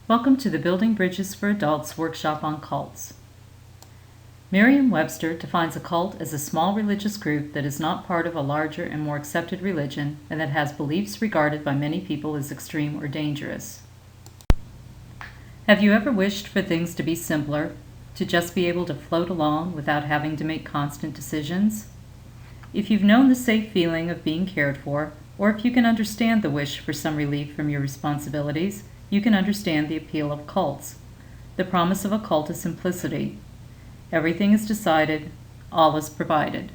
Welcome to the Building Bridges for Adults workshop on cults. Merriam-Webster defines a cult as a small religious group that is not part of a larger and more accepted religion and that has beliefs regarded by many people as extreme or dangerous. Have you ever wished for things to be simpler, to just be able to float along without having to make constant decisions? If you've known the safe feeling of being cared for, or if you can understand the wish for some relief from your responsibilities, you can understand the appeal of cults. The promise of a cult is simplicity. Everything is decided, all is provided.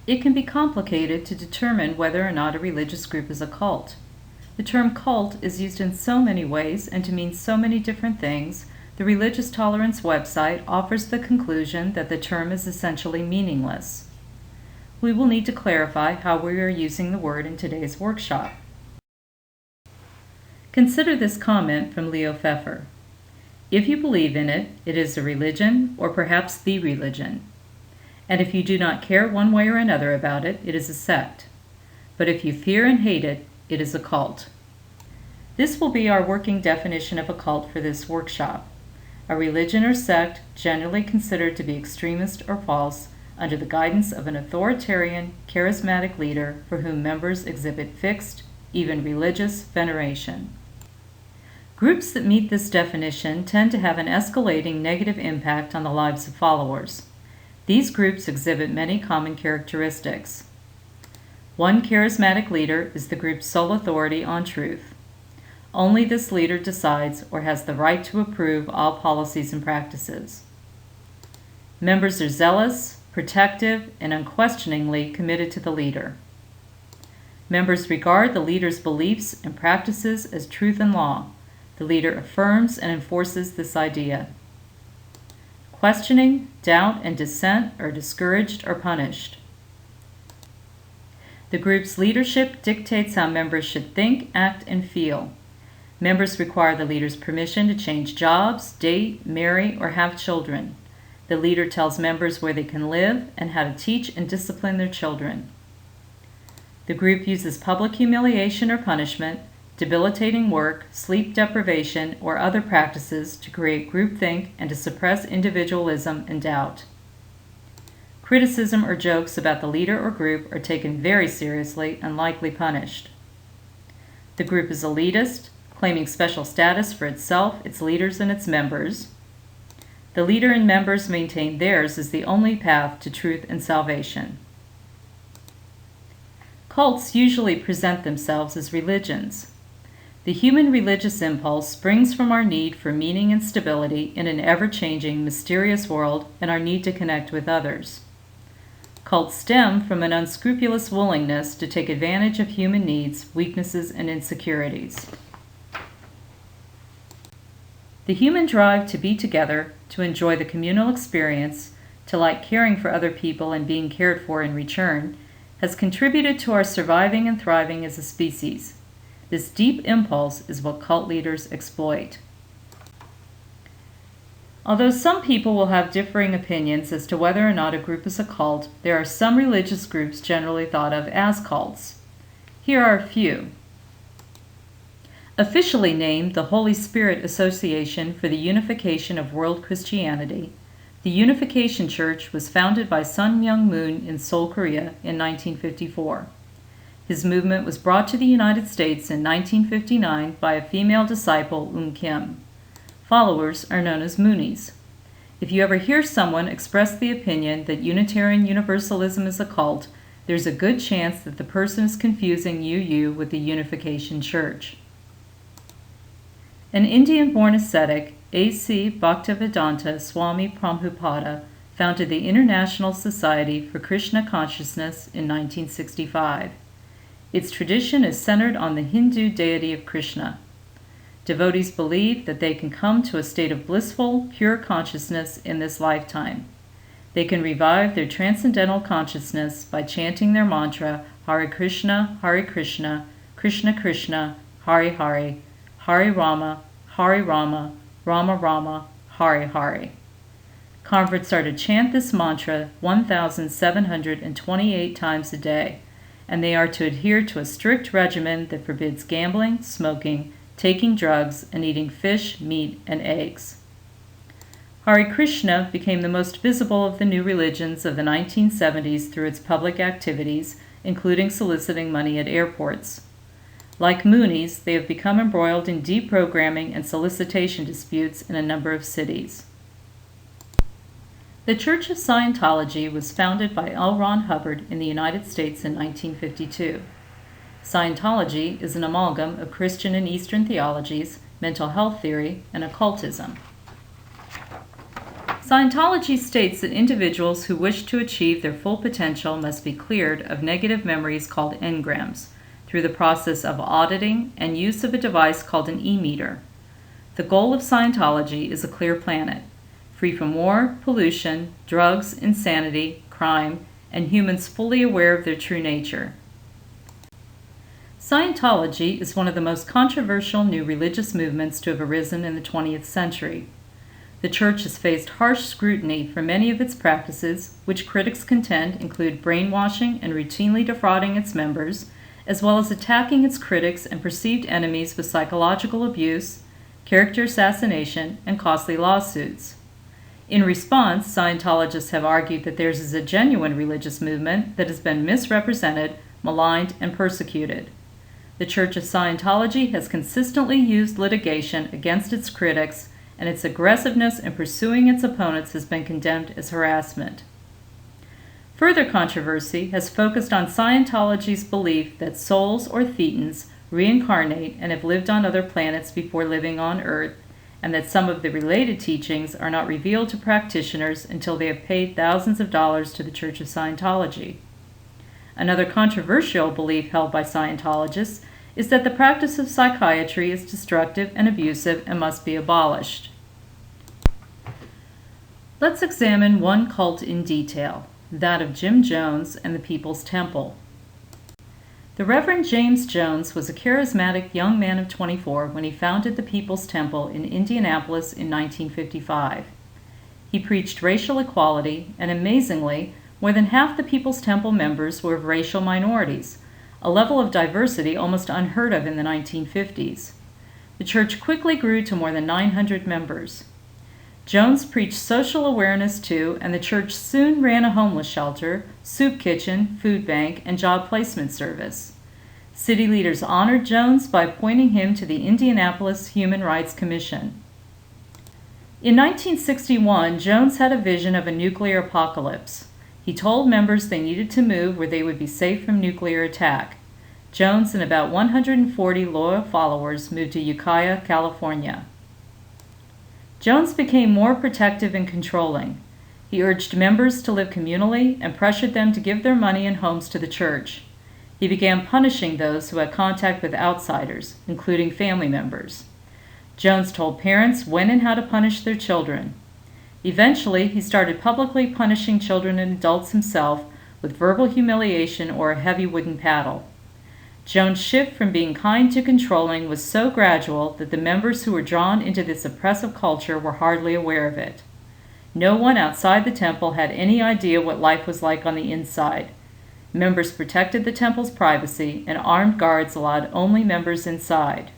It can be complicated to determine whether or not a religious group is a cult. The term cult is used in so many ways and to mean so many different things. The Religious Tolerance website offers the conclusion that the term is essentially meaningless. We will need to clarify how we are using the word in today's workshop. Consider this comment from Leo Pfeffer. If you believe in it, it is a religion, or perhaps the religion. And if you do not care one way or another about it, it is a sect. But if you fear and hate it, it is a cult. This will be our working definition of a cult for this workshop. A religion or sect generally considered to be extremist or false under the guidance of an authoritarian, charismatic leader for whom members exhibit fixed, even religious veneration. Groups that meet this definition tend to have an escalating negative impact on the lives of followers. These groups exhibit many common characteristics. One charismatic leader is the group's sole authority on truth. Only this leader decides or has the right to approve all policies and practices. Members are zealous, protective, and unquestioningly committed to the leader. Members regard the leader's beliefs and practices as truth and law. The leader affirms and enforces this idea. Questioning, doubt, and dissent are discouraged or punished. The group's leadership dictates how members should think, act, and feel. Members require the leader's permission to change jobs, date, marry, or have children. The leader tells members where they can live and how to teach and discipline their children. The group uses public humiliation or punishment, debilitating work, sleep deprivation, or other practices to create groupthink and to suppress individualism and doubt. Criticism or jokes about the leader or group are taken very seriously and likely punished. The group is elitist, claiming special status for itself, its leaders, and its members. The leader and members maintain theirs is the only path to truth and salvation. Cults usually present themselves as religions. The human religious impulse springs from our need for meaning and stability in an ever-changing, mysterious world and our need to connect with others. Cults stem from an unscrupulous willingness to take advantage of human needs, weaknesses, and insecurities. The human drive to be together, to enjoy the communal experience, to like caring for other people and being cared for in return, has contributed to our surviving and thriving as a species. This deep impulse is what cult leaders exploit. Although some people will have differing opinions as to whether or not a group is a cult, there are some religious groups generally thought of as cults. Here are a few. Officially named the Holy Spirit Association for the Unification of World Christianity, the Unification Church was founded by Sun Myung Moon in Seoul, Korea in 1954. His movement was brought to the United States in 1959 by a female disciple, Kim. Followers are known as Moonies. If you ever hear someone express the opinion that Unitarian Universalism is a cult, there's a good chance that the person is confusing UU with the Unification Church. An Indian-born ascetic, A.C. Bhaktivedanta Swami Prabhupada, founded the International Society for Krishna Consciousness in 1965. Its tradition is centered on the Hindu deity of Krishna. Devotees believe that they can come to a state of blissful, pure consciousness in this lifetime. They can revive their transcendental consciousness by chanting their mantra, Hare Krishna, Krishna Krishna, Hare Hare, Hare Rama, Rama Rama, Hare Hare. Converts are to chant this mantra 1,728 times a day, and they are to adhere to a strict regimen that forbids gambling, smoking, taking drugs, and eating fish, meat, and eggs. Hare Krishna became the most visible of the new religions of the 1970s through its public activities, including soliciting money at airports. Like Moonies, they have become embroiled in deprogramming and solicitation disputes in a number of cities. The Church of Scientology was founded by L. Ron Hubbard in the United States in 1952. Scientology is an amalgam of Christian and Eastern theologies, mental health theory, and occultism. Scientology states that individuals who wish to achieve their full potential must be cleared of negative memories called engrams through the process of auditing and use of a device called an e-meter. The goal of Scientology is a clear planet, free from war, pollution, drugs, insanity, crime, and humans fully aware of their true nature. Scientology is one of the most controversial new religious movements to have arisen in the 20th century. The Church has faced harsh scrutiny for many of its practices, which critics contend include brainwashing and routinely defrauding its members, as well as attacking its critics and perceived enemies with psychological abuse, character assassination, and costly lawsuits. In response, Scientologists have argued that theirs is a genuine religious movement that has been misrepresented, maligned, and persecuted. The Church of Scientology has consistently used litigation against its critics, and its aggressiveness in pursuing its opponents has been condemned as harassment. Further controversy has focused on Scientology's belief that souls or thetans reincarnate and have lived on other planets before living on Earth, and that some of the related teachings are not revealed to practitioners until they have paid thousands of dollars to the Church of Scientology. Another controversial belief held by Scientologists is that the practice of psychiatry is destructive and abusive and must be abolished. Let's examine one cult in detail, that of Jim Jones and the People's Temple. The Reverend James Jones was a charismatic young man of 24 when he founded the People's Temple in Indianapolis in 1955. He preached racial equality, and amazingly, more than half the People's Temple members were of racial minorities, a level of diversity almost unheard of in the 1950s. The church quickly grew to more than 900 members. Jones preached social awareness too, and the church soon ran a homeless shelter, soup kitchen, food bank, and job placement service. City leaders honored Jones by appointing him to the Indianapolis Human Rights Commission. In 1961, Jones had a vision of a nuclear apocalypse. He told members they needed to move where they would be safe from nuclear attack. Jones and about 140 loyal followers moved to Ukiah, California. Jones became more protective and controlling. He urged members to live communally and pressured them to give their money and homes to the church. He began punishing those who had contact with outsiders, including family members. Jones told parents when and how to punish their children. Eventually, he started publicly punishing children and adults himself with verbal humiliation or a heavy wooden paddle. Jones' shift from being kind to controlling was so gradual that the members who were drawn into this oppressive culture were hardly aware of it. No one outside the temple had any idea what life was like on the inside. Members protected the temple's privacy, and armed guards allowed only members inside.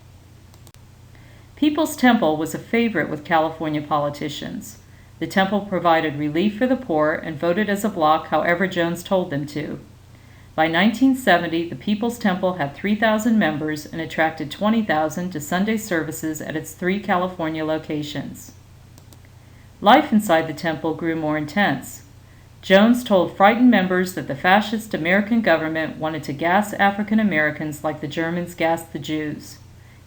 People's Temple was a favorite with California politicians. The temple provided relief for the poor and voted as a bloc however Jones told them to. By 1970, the People's Temple had 3,000 members and attracted 20,000 to Sunday services at its 3 California locations. Life inside the temple grew more intense. Jones told frightened members that the fascist American government wanted to gas African Americans like the Germans gassed the Jews.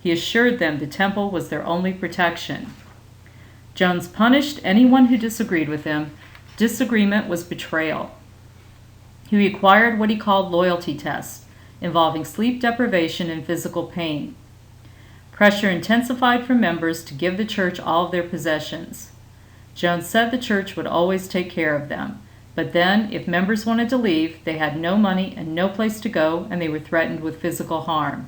He assured them the temple was their only protection. Jones punished anyone who disagreed with him. Disagreement was betrayal. He required what he called loyalty tests, involving sleep deprivation and physical pain. Pressure intensified from members to give the church all of their possessions. Jones said the church would always take care of them, but then, if members wanted to leave, they had no money and no place to go, and they were threatened with physical harm.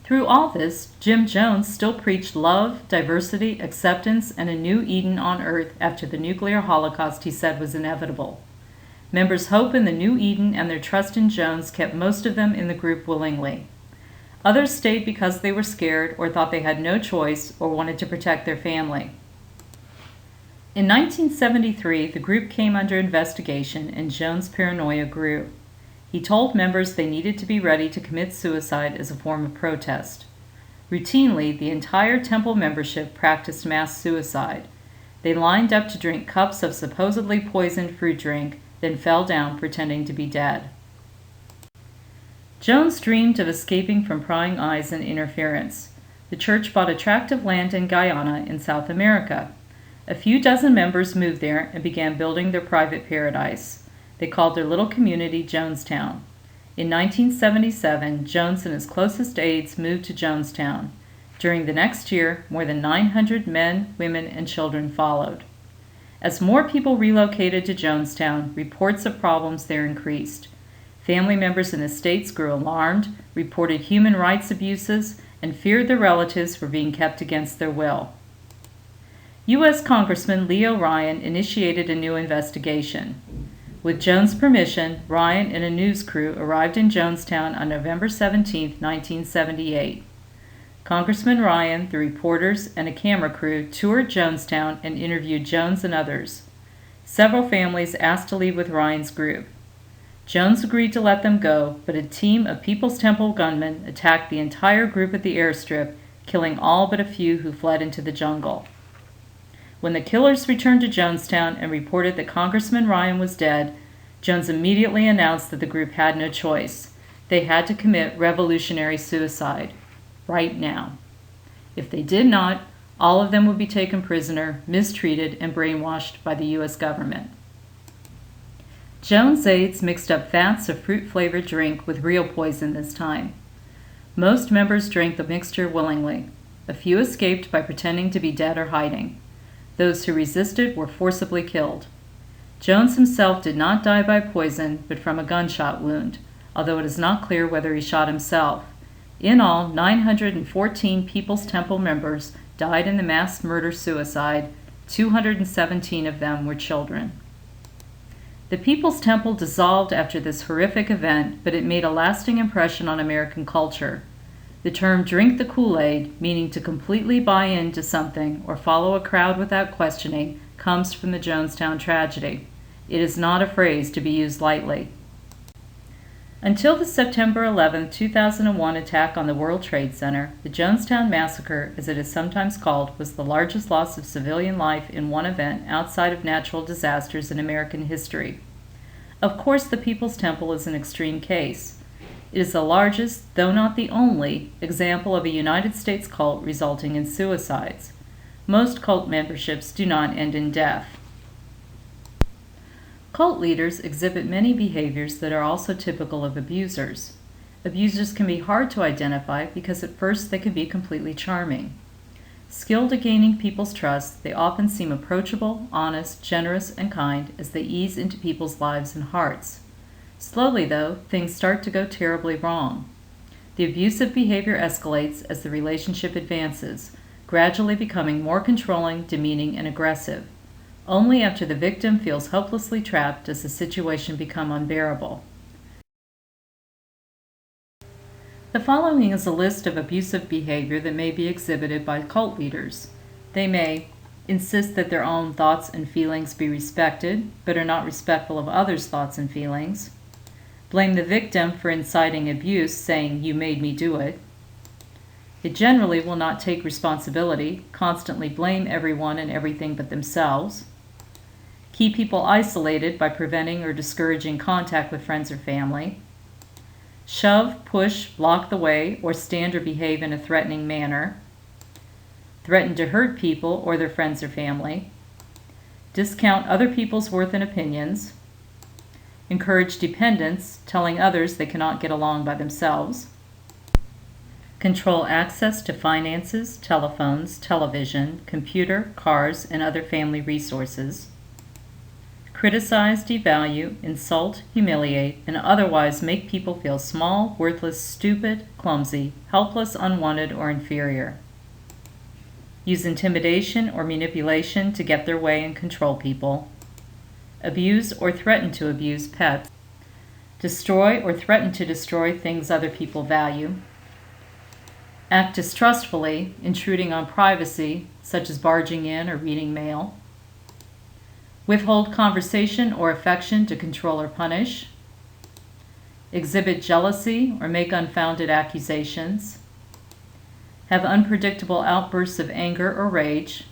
Through all this, Jim Jones still preached love, diversity, acceptance, and a new Eden on earth after the nuclear holocaust he said was inevitable. Members' hope in the new Eden and their trust in Jones kept most of them in the group willingly. Others stayed because they were scared or thought they had no choice or wanted to protect their family. In 1973, the group came under investigation and Jones' paranoia grew. He told members they needed to be ready to commit suicide as a form of protest. Routinely, the entire temple membership practiced mass suicide. They lined up to drink cups of supposedly poisoned fruit drink, then fell down pretending to be dead. Jones dreamed of escaping from prying eyes and interference. The church bought a tract of land in Guyana in South America. A few dozen members moved there and began building their private paradise. They called their little community Jonestown. In 1977, Jones and his closest aides moved to Jonestown. During the next year, more than 900 men, women, and children followed. As more people relocated to Jonestown, reports of problems there increased. Family members in the states grew alarmed, reported human rights abuses, and feared their relatives were being kept against their will. U.S. Congressman Leo Ryan initiated a new investigation. With Jones' permission, Ryan and a news crew arrived in Jonestown on November 17, 1978. Congressman Ryan, the reporters, and a camera crew toured Jonestown and interviewed Jones and others. Several families asked to leave with Ryan's group. Jones agreed to let them go, but a team of People's Temple gunmen attacked the entire group at the airstrip, killing all but a few who fled into the jungle. When the killers returned to Jonestown and reported that Congressman Ryan was dead, Jones immediately announced that the group had no choice. They had to commit revolutionary suicide. Right now. If they did not, all of them would be taken prisoner, mistreated, and brainwashed by the U.S. government. Jones' aides mixed up vats of fruit-flavored drink with real poison this time. Most members drank the mixture willingly. A few escaped by pretending to be dead or hiding. Those who resisted were forcibly killed. Jones himself did not die by poison, but from a gunshot wound, although it is not clear whether he shot himself. In all, 914 People's Temple members died in the mass murder-suicide. 217 of them were children. The People's Temple dissolved after this horrific event, but it made a lasting impression on American culture. The term drink the Kool-Aid, meaning to completely buy into something or follow a crowd without questioning, comes from the Jonestown tragedy. It is not a phrase to be used lightly. Until the September 11, 2001 attack on the World Trade Center, the Jonestown Massacre, as it is sometimes called, was the largest loss of civilian life in one event outside of natural disasters in American history. Of course, the People's Temple is an extreme case. It is the largest, though not the only, example of a United States cult resulting in suicides. Most cult memberships do not end in death. Cult leaders exhibit many behaviors that are also typical of abusers. Abusers can be hard to identify because at first they can be completely charming. Skilled at gaining people's trust, they often seem approachable, honest, generous, and kind as they ease into people's lives and hearts. Slowly, though, things start to go terribly wrong. The abusive behavior escalates as the relationship advances, gradually becoming more controlling, demeaning, and aggressive. Only after the victim feels hopelessly trapped does the situation become unbearable. The following is a list of abusive behavior that may be exhibited by cult leaders. They may insist that their own thoughts and feelings be respected, but are not respectful of others' thoughts and feelings. Blame the victim for inciting abuse, saying, "You made me do it." It generally will not take responsibility, constantly blame everyone and everything but themselves. Keep people isolated by preventing or discouraging contact with friends or family. Shove, push, block the way, or stand or behave in a threatening manner. Threaten to hurt people or their friends or family. Discount other people's worth and opinions. Encourage dependence, telling others they cannot get along by themselves. Control access to finances, telephones, television, computer, cars, and other family resources. Criticize, devalue, insult, humiliate, and otherwise make people feel small, worthless, stupid, clumsy, helpless, unwanted, or inferior. Use intimidation or manipulation to get their way and control people. Abuse or threaten to abuse pets. Destroy or threaten to destroy things other people value. act distrustfully, intruding on privacy, such as barging in or reading mail, withhold conversation or affection to control or punish, exhibit jealousy or make unfounded accusations, have unpredictable outbursts of anger or rage,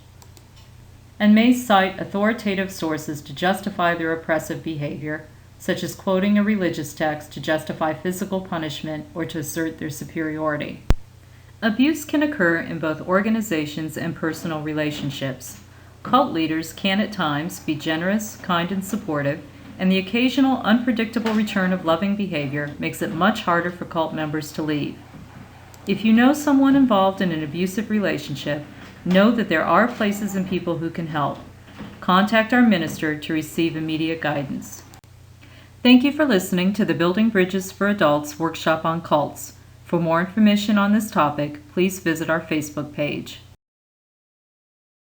and may cite authoritative sources to justify their oppressive behavior, such as quoting a religious text to justify physical punishment or to assert their superiority. Abuse can occur in both organizations and personal relationships. Cult leaders can at times be generous, kind, and supportive, and the occasional unpredictable return of loving behavior makes it much harder for cult members to leave. If you know someone involved in an abusive relationship, know that there are places and people who can help. Contact our minister to receive immediate guidance. Thank you for listening to the Building Bridges for Adults workshop on cults. For more information on this topic, please visit our Facebook page.